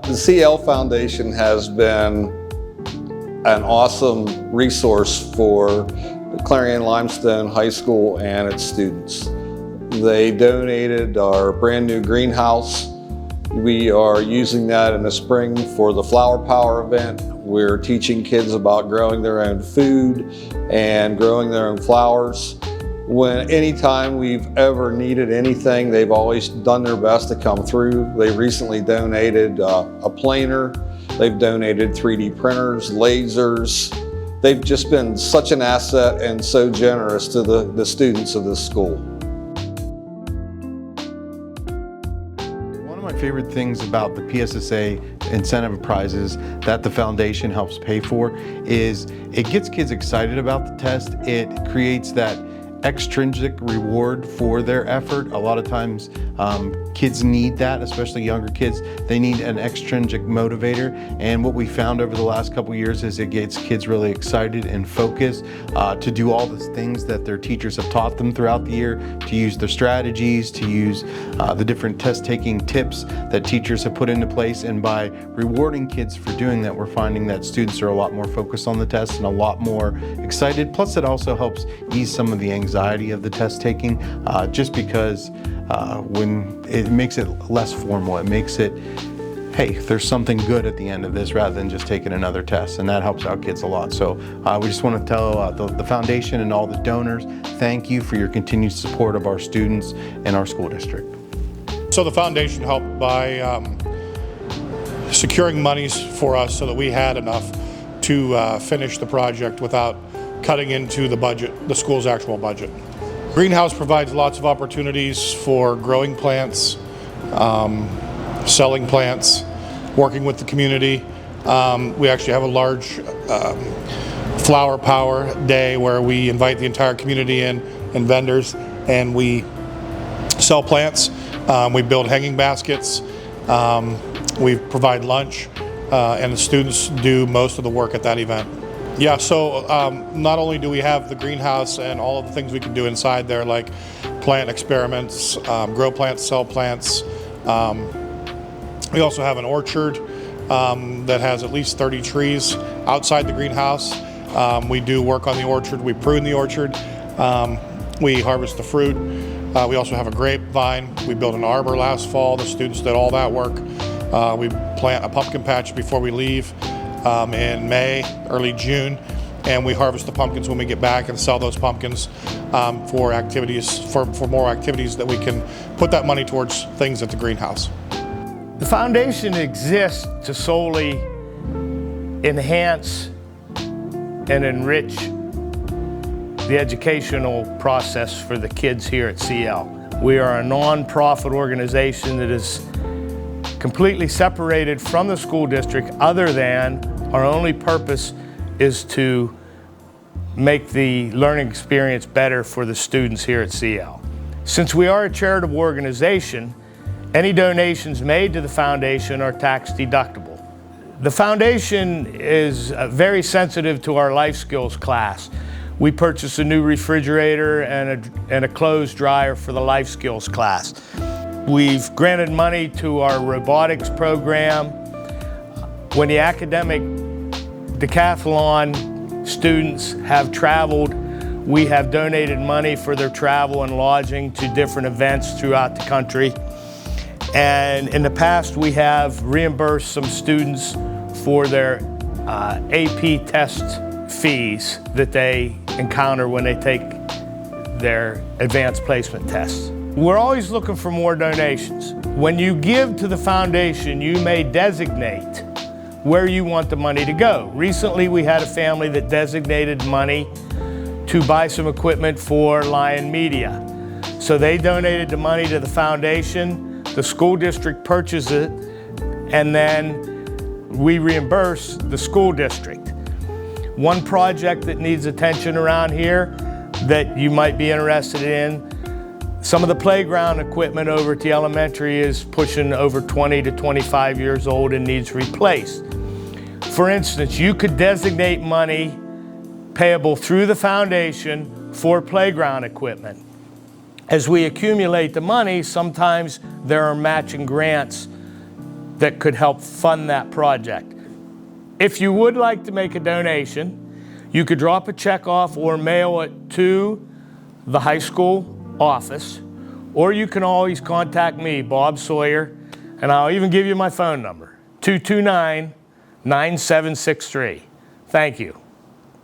The CL Foundation has been an awesome resource for Clarion-Limestone High School and its students. They donated our brand new greenhouse. We are using that in the spring for the Flower Power event. We're teaching kids about growing their own food and growing their own flowers. Anytime we've ever needed anything, they've always done their best to come through. They recently donated a planer. They've donated 3D printers, lasers. They've just been such an asset and so generous to the students of this school. One of my favorite things about the PSSA incentive prizes that the foundation helps pay for is it gets kids excited about the test. It creates that extrinsic reward for their effort. A lot of times kids need that, especially younger kids. They need an extrinsic motivator, and what we found over the last couple years is it gets kids really excited and focused to do all the things that their teachers have taught them throughout the year, to use their strategies, to use the different test-taking tips that teachers have put into place. And by rewarding kids for doing that, we're finding that students are a lot more focused on the test and a lot more excited. Plus, it also helps ease some of the anxiety of the test taking, just because when it makes it less formal, it makes it, hey, there's something good at the end of this rather than just taking another test, and that helps out kids a lot. So we just want to tell the foundation and all the donors, thank you for your continued support of our students and our school district. So the foundation helped by securing monies for us so that we had enough to finish the project without cutting into the budget, the school's actual budget. Greenhouse provides lots of opportunities for growing plants, selling plants, working with the community. We actually have a large flower power day where we invite the entire community in and vendors, and we sell plants. We build hanging baskets. We provide lunch, and the students do most of the work at that event. Yeah, so not only do we have the greenhouse and all of the things we can do inside there, like plant experiments, grow plants, sell plants. We also have an orchard that has at least 30 trees outside the greenhouse. We do work on the orchard. We prune the orchard. We harvest the fruit. We also have a grapevine. We built an arbor last fall. The students did all that work. We plant a pumpkin patch before we leave in May, early June, and we harvest the pumpkins when we get back and sell those pumpkins for activities, for more activities that we can put that money towards things at the greenhouse. The foundation exists to solely enhance and enrich the educational process for the kids here at CL. We are a non-profit organization that is completely separated from the school district, other than our only purpose is to make the learning experience better for the students here at CL. Since we are a charitable organization, any donations made to the foundation are tax deductible. The foundation is very sensitive to our life skills class. We purchased a new refrigerator and a clothes dryer for the life skills class. We've granted money to our robotics program. When the academic decathlon students have traveled, we have donated money for their travel and lodging to different events throughout the country. And in the past, we have reimbursed some students for their AP test fees that they encounter when they take their advanced placement tests. We're always looking for more donations. When you give to the foundation, you may designate where you want the money to go. Recently, we had a family that designated money to buy some equipment for Lion Media. So they donated the money to the foundation, the school district purchased it, and then we reimburse the school district. One project that needs attention around here that you might be interested in, some of the playground equipment over at the elementary is pushing over 20 to 25 years old and needs replaced. For instance, you could designate money payable through the foundation for playground equipment. As we accumulate the money, sometimes there are matching grants that could help fund that project. If you would like to make a donation, you could drop a check off or mail it to the high school office, or you can always contact me, Bob Sawyer, and I'll even give you my phone number, 229-9763. Thank you.